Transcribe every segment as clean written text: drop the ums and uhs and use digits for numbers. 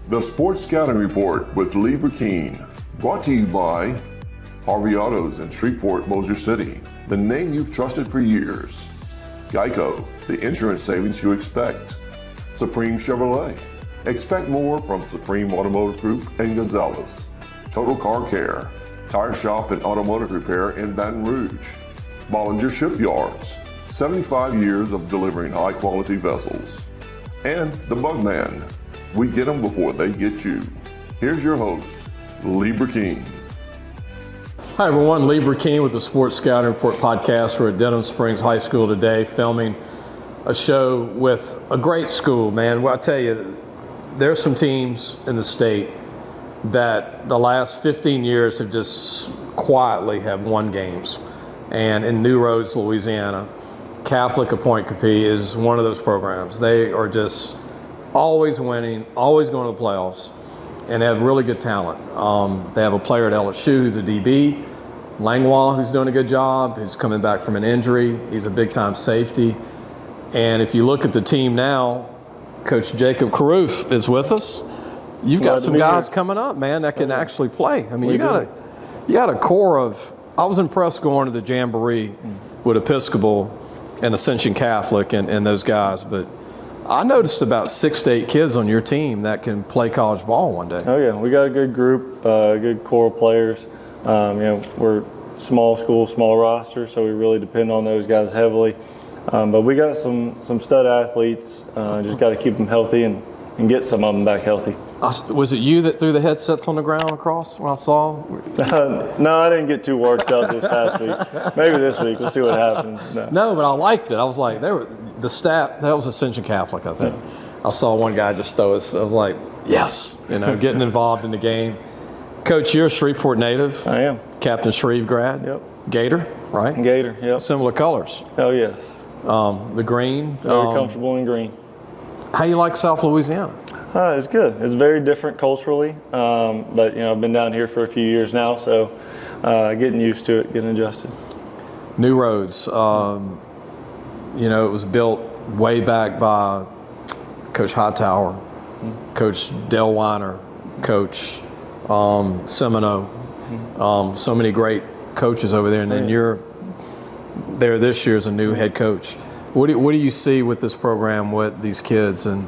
The Sports Scouting Report with Lee Burkeen, brought to you by Harvey Autos in Shreveport, Bossier City, the name you've trusted for years. Geico, the insurance savings you expect. Supreme Chevrolet, expect more from Supreme Automotive Group and Gonzalez. Total Car Care, tire shop and automotive repair in Baton Rouge. Bollinger Shipyards, 75 years of delivering high-quality vessels. And the Bugman, we get them before they get you. Here's your host, Lee Burkeen. Hi everyone, Lee Burkeen with the Sports Scouting Report podcast. We're at Denham Springs High School today filming a show with a great school, man. Well, I tell you, there's some teams in the state that the last 15 years have just quietly have won games. And in New Roads, Louisiana, Catholic of Point Capee is one of those programs. They are just always winning, always going to the playoffs, and they have really good talent. They have a player at LSU who's a DB, Langlois, who's doing a good job, who's coming back from an injury. He's a big-time safety. And if you look at the team now, Coach Jacob Carruth is with us. You've got some guys coming up, man, that can actually play. I mean, you got a core of. I was impressed going to the Jamboree with Episcopal and Ascension Catholic and those guys, but I noticed about 6 to 8 kids on your team that can play college ball one day. Oh yeah, we got a good group, good core of players. We're small school, small roster, so we really depend on those guys heavily. But we got some stud athletes. Just got to keep them healthy and get some of them back healthy. Was it you that threw the headsets on the ground across when I saw? No, I didn't get too worked up this past week. Maybe this week. We'll see what happens. No, but I liked it. I was like, the staff, that was Ascension Catholic, I think. I saw one guy just throw us. I was like, yes, getting involved in the game. Coach, you're a Shreveport native. I am. Captain Shreve grad. Yep. Gator, right? Gator, yep. Similar colors. Oh, yes. The green. Very comfortable in green. How you like South Louisiana? It's good. It's very different culturally, but I've been down here for a few years now, so getting used to it, getting adjusted. New Roads, it was built way back by Coach Hightower, Coach Del Weiner, Coach Semino, so many great coaches over there, and then you're there this year as a new head coach. What do you see with this program with these kids? And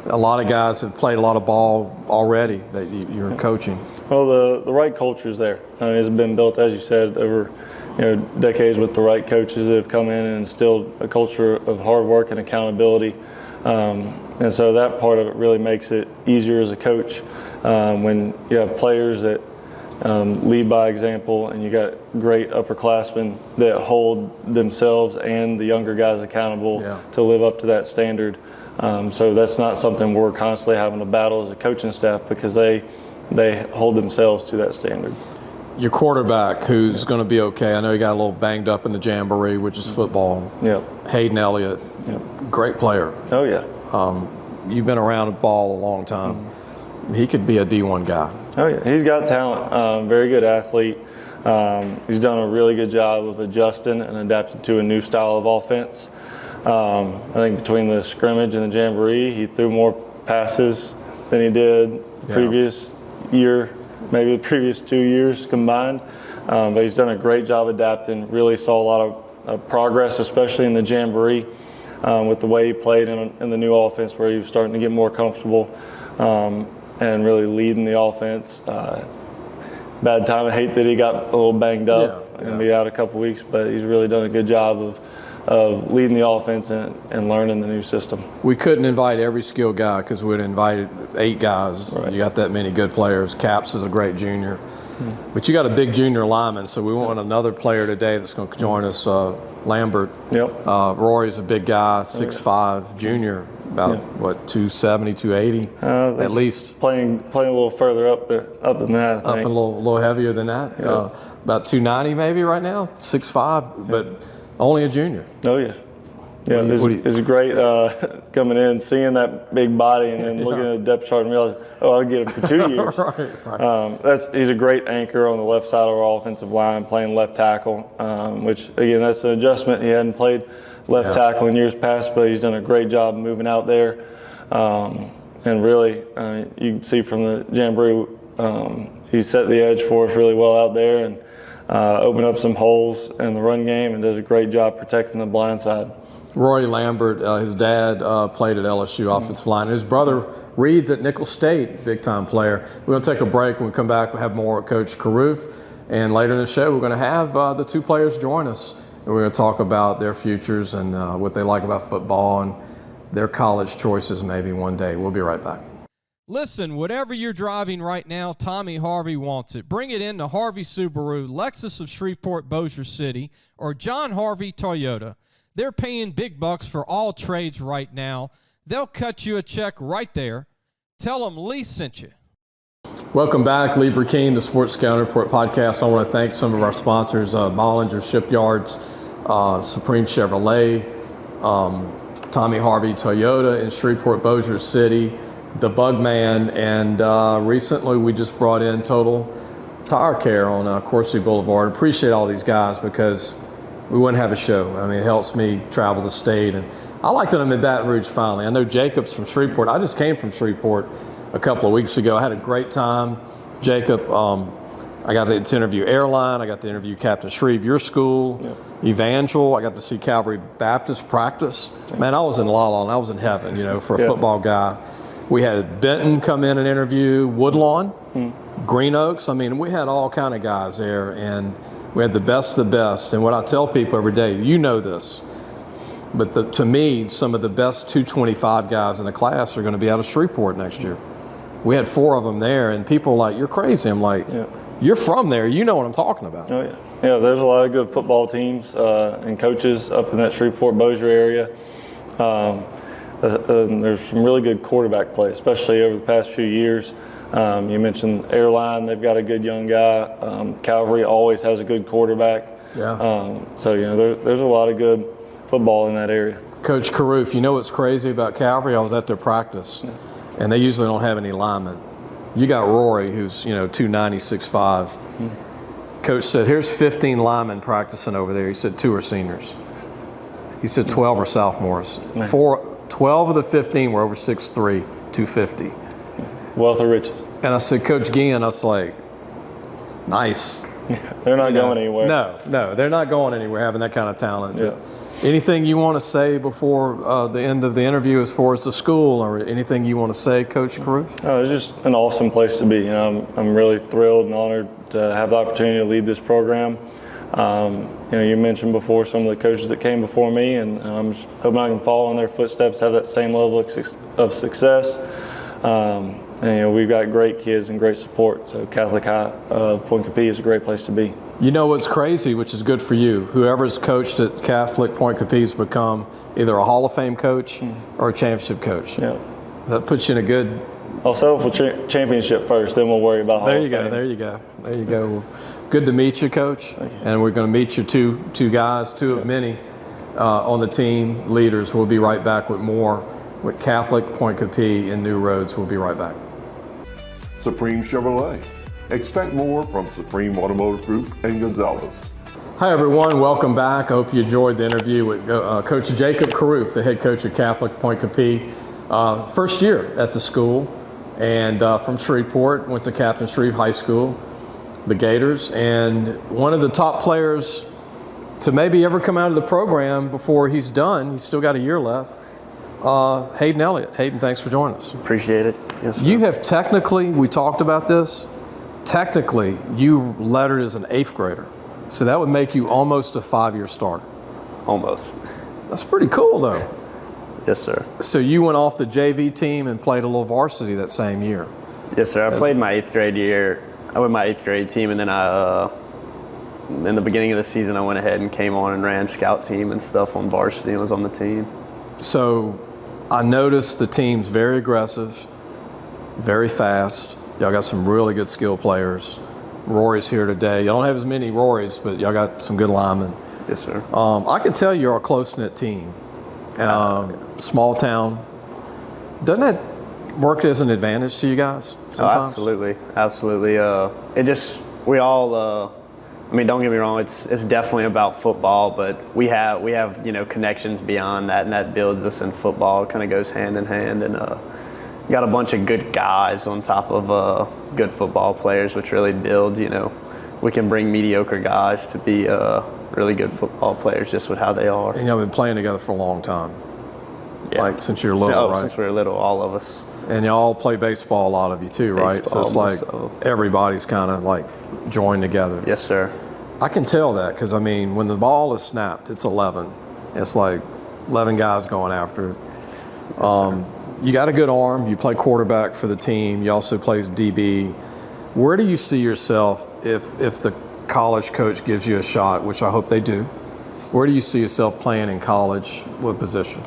a lot of guys have played a lot of ball already that you're coaching. Well, the right culture is there. It's been built, as you said, over decades with the right coaches that have come in and instilled a culture of hard work and accountability. And so that part of it really makes it easier as a coach when you have players that lead by example, and you got great upperclassmen that hold themselves and the younger guys accountable to live up to that standard. So that's not something we're constantly having to battle as a coaching staff, because they hold themselves to that standard. Your quarterback, who's going to be okay, I know he got a little banged up in the Jamboree, which is football. Yep. Hayden Elliott, great player. Oh yeah. You've been around the ball a long time. He could be a D1 guy. Oh yeah, he's got talent. Very good athlete. He's done a really good job of adjusting and adapting to a new style of offense. I think between the scrimmage and the Jamboree, he threw more passes than he did the previous year, maybe the previous 2 years combined. But he's done a great job adapting. Really saw a lot of progress, especially in the Jamboree, with the way he played in the new offense, where he was starting to get more comfortable and really leading the offense. Bad time. I hate that he got a little banged up and be out a couple weeks, but he's really done a good job of leading the offense and learning the new system. We couldn't invite every skilled guy because we'd invited 8 guys. Right. You got that many good players. Caps is a great junior. But you got a big junior lineman, so we want another player today that's going to join us, Lambert. Yep. Rory's a big guy, 6'5", junior, about, 270, 280 at least. Playing a little further up than that, I think. Up and a little heavier than that. Yeah. About 290 maybe right now, 6'5", but only a junior. Oh, yeah. Yeah, it's great coming in, seeing that big body, and then looking at the depth chart and realizing, I'll get him for 2 years. Right. He's a great anchor on the left side of our offensive line, playing left tackle, which, again, that's an adjustment. He hadn't played left tackle in years past, but he's done a great job moving out there. and really, you can see from the Jamboree, he set the edge for us really well out there and opened up some holes in the run game and does a great job protecting the blind side. Rory Lambert, his dad played at LSU offensive line. His brother Reed's at Nicholls State, big-time player. We're going to take a break. When we come back, we'll have more with Coach Carruth. And later in the show, we're going to have the two players join us. And we're going to talk about their futures and what they like about football and their college choices maybe one day. We'll be right back. Listen, whatever you're driving right now, Tommy Harvey wants it. Bring it in to Harvey Subaru, Lexus of Shreveport, Bossier City, or John Harvey Toyota. They're paying big bucks for all trades right now. They'll cut you a check right there. Tell them Lee sent you. Welcome back, Lee Burkeen, the Sports Scouting Report podcast. I want to thank some of our sponsors, Bollinger Shipyards, Supreme Chevrolet, Tommy Harvey Toyota in Shreveport, Bossier City, the Bugman, and recently we just brought in Total Tire Care on Coursey Boulevard. Appreciate all these guys because we wouldn't have a show. I mean, it helps me travel the state, and I like that I'm in Baton Rouge finally. I know Jacob's from Shreveport. I just came from Shreveport a couple of weeks ago. I had a great time. Jacob, I got to interview Airline. I got to interview Captain Shreve, your school, Evangel. I got to see Calvary Baptist practice. Man, I was in La La, and I was in heaven, for a football guy. We had Benton come in and interview Woodlawn, Green Oaks. I mean, we had all kind of guys there, and we had the best of the best. And what I tell people every day, you know this, but to me, some of the best 225 guys in the class are going to be out of Shreveport next year. We had 4 of them there, and people are like, you're crazy. I'm like, you're from there. You know what I'm talking about. Oh, yeah. Yeah, there's a lot of good football teams and coaches up in that Shreveport-Bossier area. There's some really good quarterback play, especially over the past few years. You mentioned Airline. They've got a good young guy. Calvary always has a good quarterback. Yeah. So, there's a lot of good football in that area. Coach Carruth, you know what's crazy about Calvary? I was at their practice, and they usually don't have any linemen. You got Rory, who's, 290, 6'5". Coach said, here's 15 linemen practicing over there. He said 2 are seniors. He said 12 are sophomores. 12 of the 15 were over 6'3", 250. Wealth of riches. And I said, Coach Guillen, I was like, nice. They're not going anywhere. No, they're not going anywhere having that kind of talent. Yeah. Anything you want to say before the end of the interview as far as the school, or anything you want to say, Coach Carruth? It's just an awesome place to be. I'm really thrilled and honored to have the opportunity to lead this program. You mentioned before some of the coaches that came before me, and I'm just hoping I can follow in their footsteps, have that same level of success. And we've got great kids and great support. So Catholic High Point Capee is a great place to be. You know what's crazy, which is good for you, whoever's coached at Catholic Point Capee has become either a Hall of Fame coach or a championship coach. Yeah. That puts you in a good... I'll settle for championship first, then we'll worry about Hall of Fame. There you go. Good to meet you, Coach. Thank you. And we're going to meet your two guys, two of many on the team, leaders. We'll be right back with more with Catholic Point Capee and New Roads. We'll be right back. Supreme Chevrolet. Expect more from Supreme Automotive Group and Gonzalez. Hi, everyone. Welcome back. I hope you enjoyed the interview with Coach Jacob Carruth, the head coach of Catholic Point Capee. First year at the school, and from Shreveport, went to Captain Shreve High School, the Gators, and one of the top players to maybe ever come out of the program before he's done. He's still got a year left. Hayden Elliott. Hayden, thanks for joining us. Appreciate it. Yes, sir. You have technically, we talked about this, technically you lettered as an 8th grader. So that would make you almost a 5-year starter. Almost. That's pretty cool though. Yes, sir. So you went off the JV team and played a little varsity that same year. Yes, sir. I played my 8th grade year. I went my 8th grade team, and then in the beginning of the season, I went ahead and came on and ran scout team and stuff on varsity and was on the team. So I noticed the team's very aggressive, very fast. Y'all got some really good skill players. Rory's here today. Y'all don't have as many Rorys, but y'all got some good linemen. Yes, sir. I can tell you're a close-knit team. Small town. Doesn't that work as an advantage to you guys sometimes? Oh, absolutely. We all, don't get me wrong, it's definitely about football, but we have connections beyond that, and that builds us in football. It kind of goes hand in hand, and got a bunch of good guys on top of good football players, which really builds, we can bring mediocre guys to be really good football players just with how they are. And y'all been playing together for a long time. Yeah. Like since you're little, right? Since we were little, all of us. And y'all play baseball, a lot of you too, right? So it's like everybody's kind of like joined together. Yes, sir. I can tell that because, I mean, when the ball is snapped, it's 11. It's like 11 guys going after it. You got a good arm. You play quarterback for the team. You also play DB. Where do you see yourself if the college coach gives you a shot, which I hope they do? Where do you see yourself playing in college? What position?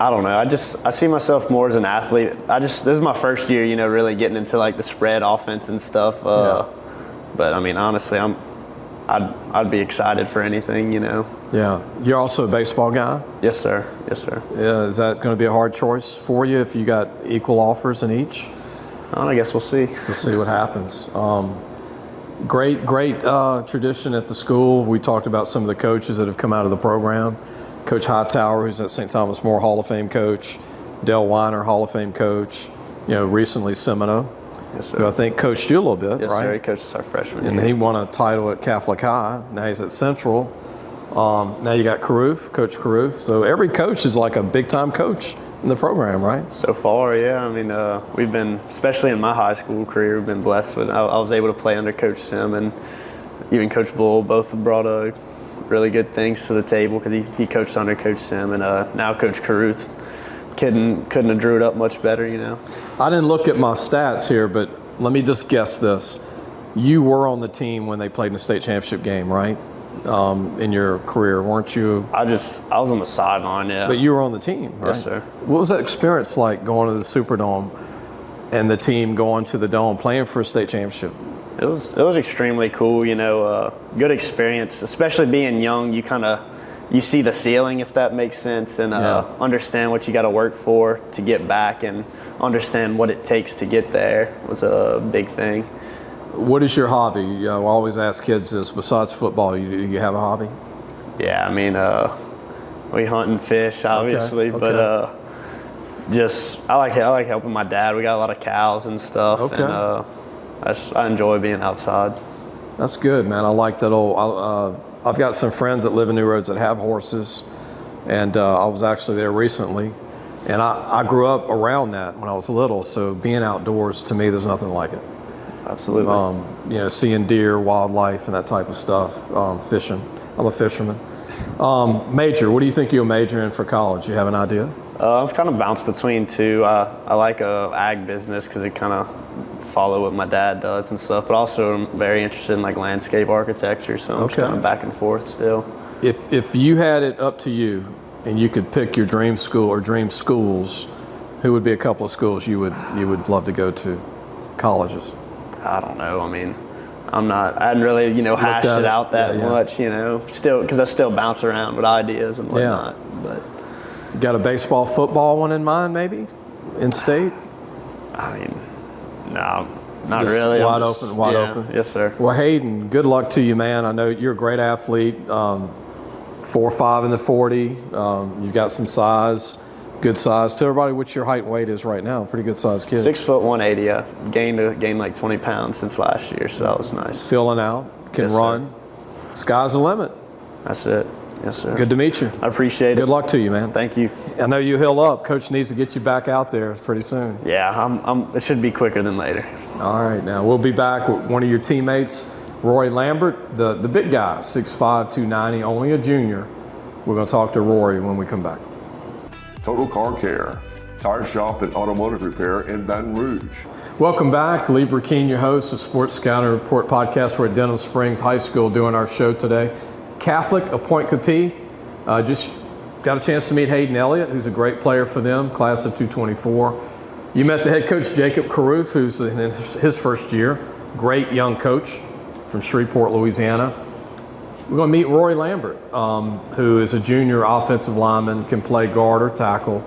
I don't know. I see myself more as an athlete. This is my first year, really getting into like the spread offense and stuff. But I mean, honestly, I'd be excited for anything, Yeah. You're also a baseball guy? Yes, sir. Yes, sir. Yeah. Is that going to be a hard choice for you if you got equal offers in each? I guess we'll see. We'll see what happens. Great tradition at the school. We talked about some of the coaches that have come out of the program. Coach Hightower, who's at St. Thomas More Hall of Fame coach. Dale Weiner, Hall of Fame coach. Recently Semino. Yes, sir. Who I think coached you a little bit, yes, right? Yes, sir. He coached us our freshman year. And he won a title at Catholic High. Now he's at Central. Now you got Carruth, Coach Carruth. So every coach is like a big-time coach in the program, right? So far, yeah. I mean, we've been, especially in my high school career, we've been blessed with. I was able to play under Coach Sim and even Coach Bull. Both have brought really good things to the table because he coached under Coach Sim, and now Coach Carruth couldn't have drew it up much better, I didn't look at my stats here, but let me just guess this. You were on the team when they played in the state championship game, right? In your career, weren't you? I was on the sideline, yeah. But you were on the team, right? Yes, sir. What was that experience like going to the Superdome and the team going to the Dome, playing for a state championship? It was extremely cool, good experience, especially being young. You see the ceiling, if that makes sense, and understand what you got to work for to get back and understand what it takes to get there was a big thing. What is your hobby? I always ask kids this. Besides football, do you have a hobby? Yeah, I mean, we hunt and fish, obviously, okay. But I like helping my dad. We got a lot of cows and stuff, okay. And I enjoy being outside. That's good, man. I like that old. I've got some friends that live in New Roads that have horses, and I was actually there recently, and I grew up around that when I was little. So being outdoors, to me, there's nothing like it. Absolutely. Seeing deer, wildlife, and that type of stuff. Fishing. I'm a fisherman. Major. What do you think you'll major in for college? You have an idea? I've kind of bounced between two. I like ag business because it kind of follow what my dad does and stuff, but also I'm very interested in like landscape architecture, so I'm just kind of back and forth still. If you had it up to you and you could pick your dream school or dream schools, who would be a couple of schools you would love to go to? Colleges? I don't know. I mean, I hadn't really, hashed it out that much, still, because I still bounce around with ideas and whatnot. But got a baseball, football one in mind, maybe, in state? I mean, no, not just really. Wide open. Yes, sir. Well, Hayden, good luck to you, man. I know you're a great athlete. 4.5 in the 40. You've got some size, good size. Tell everybody what your height and weight is right now. Pretty good sized kid. 6 foot 180. I gained like 20 pounds since last year, so that was nice. Filling out, can run. Sir. Sky's the limit. That's it. Yes, sir. Good to meet you. I appreciate it. Good luck to you, man. Thank you. I know you heal up. Coach needs to get you back out there pretty soon. Yeah, it should be quicker than later. All right, now we'll be back with one of your teammates, Rory Lambert, the big guy, 6'5", 290, only a junior. We're going to talk to Rory when we come back. Total Car Care, tire shop and automotive repair in Baton Rouge. Welcome back. Lee Burkeen, your host of Sports Scouting Report podcast. We're at Denham Springs High School doing our show today. Catholic, a Point Capee. Just got a chance to meet Hayden Elliott, who's a great player for them, class of 224. You met the head coach, Jacob Carruth, who's in his first year. Great young coach from Shreveport, Louisiana. We're going to meet Rory Lambert, who is a junior offensive lineman, can play guard or tackle.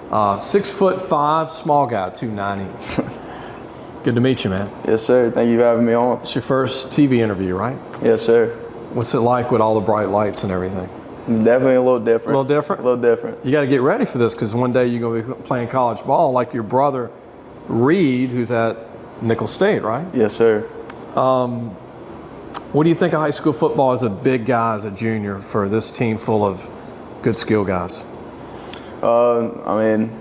6'5", small guy, 290. Good to meet you, man. Yes, sir. Thank you for having me on. It's your first TV interview, right? Yes, sir. What's it like with all the bright lights and everything? Definitely a little different. A little different? A little different. You got to get ready for this because one day you're going to be playing college ball like your brother Reed, who's at Nicholls State, right? Yes, sir. What do you think of high school football as a big guy, as a junior, for this team full of good skill guys? I mean,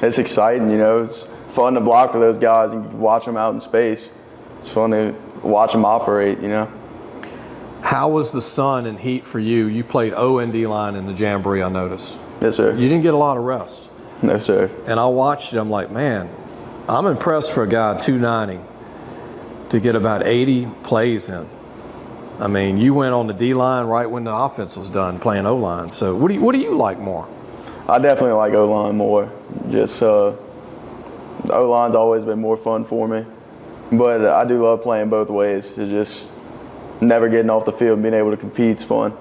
it's exciting, you know. It's fun to block for those guys and watch them out in space. It's fun to watch them operate, you know. How was the sun and heat for you? You played O and D line in the Jamboree, I noticed. Yes, sir. You didn't get a lot of rest. No, sir. And I watched it. I'm like, man, I'm impressed for a guy 290 to get about 80 plays in. I mean, you went on the D line right when the offense was done playing O line. So what do you like more? I definitely like O line more. Just the O line's always been more fun for me, but I do love playing both ways. It's just never getting off the field and being able to compete's fun.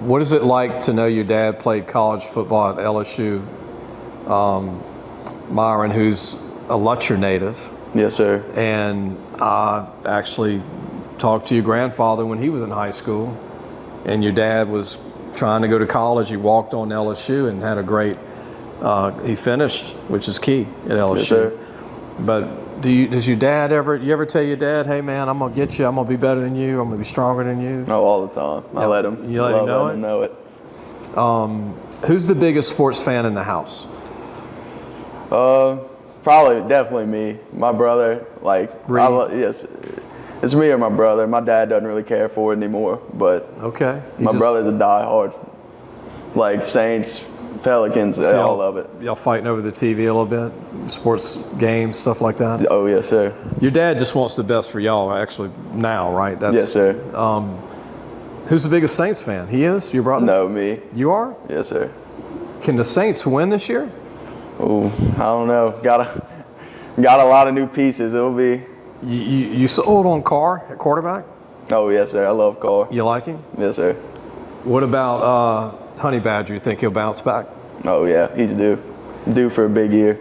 What is it like to know your dad played college football at LSU? Myron, who's a Lutcher native. Yes, sir. And I actually talked to your grandfather when he was in high school, and your dad was trying to go to college. He walked on LSU and had a great, he finished, which is key at LSU. Yes, sir. But does your dad you ever tell your dad, hey man, I'm going to get you, I'm going to be better than you, I'm going to be stronger than you? Oh, all the time. I let him. You let him know it? know it? Who's the biggest sports fan in the house? Probably, definitely me. My brother, like, yes, it's me or my brother. My dad doesn't really care for it anymore, but okay. My brother's a diehard, like Saints, Pelicans, all of it. Y'all fighting over the TV a little bit, sports games, stuff like that? Oh, yes, sir. Your dad just wants the best for y'all, actually, now, right? Yes, sir. Who's the biggest Saints fan? He is? Your brother? No, me. You are? Yes, sir. Can the Saints win this year? Oh, I don't know. Got a lot of new pieces. It'll be. You sold on Carr at quarterback? Oh, yes, sir. I love Carr. You like him? Yes, sir. What about Honey Badger? You think he'll bounce back? Oh, yeah. He's due for a big year.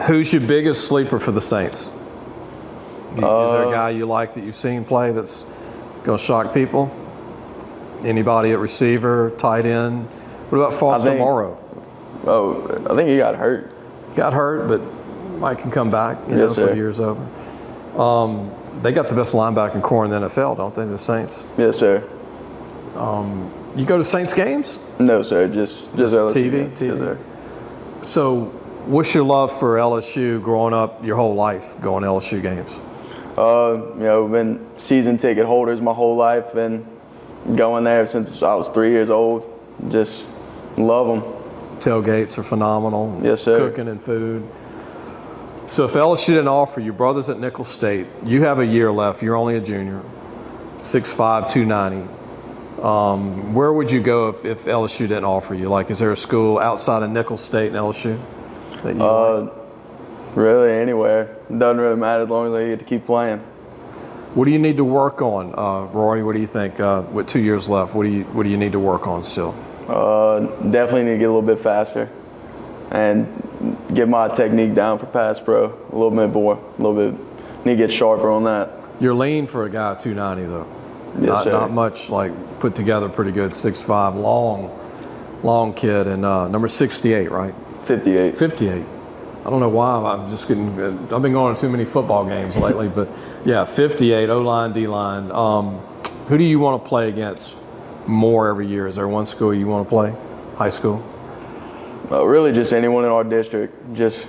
Who's your biggest sleeper for the Saints? Is there a guy you like that you've seen play that's going to shock people? Anybody at receiver, tight end? What about Foster Morrow? Oh, I think he got hurt. Got hurt, but might can come back, Yes, before sir. the year's over. They got the best linebacking core in the NFL, don't they, the Saints? Yes, sir. You go to Saints games? No, sir. Just LSU. TV? Yes, sir. So what's your love for LSU growing up your whole life, going to LSU games? You know, been season ticket holders my whole life. Been going there since I was 3 years old. Just love them. Tailgates are phenomenal. Yes, sir. Cooking and food. So if LSU didn't offer you, brothers at Nicholls State, you have a year left. You're only a junior, 6'5", 290. Where would you go if LSU didn't offer you? Like, is there a school outside of Nicholls State and LSU that you like? Really, anywhere. Doesn't really matter as long as I get to keep playing. What do you need to work on, Rory? What do you think? With 2 years left, what do you need to work on still? Definitely need to get a little bit faster and get my technique down for pass pro a little bit more. A little bit. Need to get sharper on that. You're lean for a guy 290 though. Yes, sir. Not much, like put together pretty good, 6'5", long kid, and number 68, right? 58. 58. I don't know why I've been going to too many football games lately, but yeah, 58, O-line, D-line. Who do you want to play against more every year? Is there one school you want to play? High school? Really just anyone in our district. Just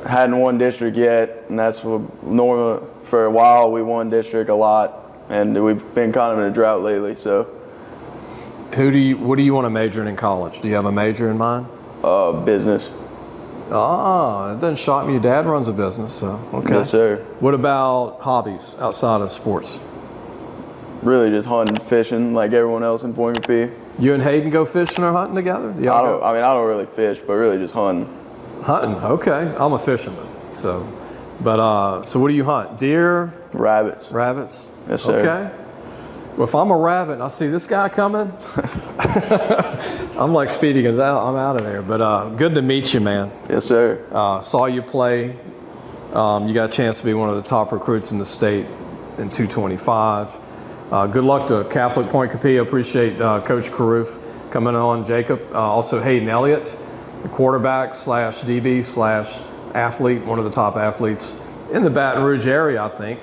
hadn't won district yet, and that's what normally for a while we won district a lot, and we've been kind of in a drought lately. So, what do you want to major in college? Do you have a major in mind? Business. Ah, it doesn't shock me. Your dad runs a business, so okay. Yes, sir. What about hobbies outside of sports? Really just hunting, fishing, like everyone else in Point Coupee. You and Hayden go fishing or hunting together? I don't really fish, but really just hunting. Hunting, okay. I'm a fisherman, so what do you hunt? Deer? Rabbits. Rabbits? Yes, sir. Okay. Well, if I'm a rabbit and I see this guy coming, I'm like Speedy Gonzales. I'm out of there. But good to meet you, man. Yes, sir. Saw you play. You got a chance to be one of the top recruits in the state in 225. Good luck to Catholic Point Coupee. I appreciate Coach Carruth coming on, Jacob. Also Hayden Elliott, the quarterback / DB / athlete, one of the top athletes in the Baton Rouge area, I think.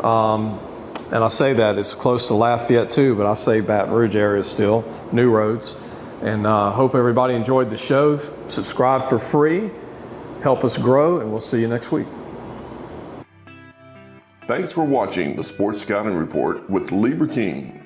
And I say that it's close to Lafayette too, but I say Baton Rouge area still, New Roads. And hope everybody enjoyed the show. Subscribe for free, help us grow, and we'll see you next week. Thanks for watching the Sports Scouting Report with Lieber King.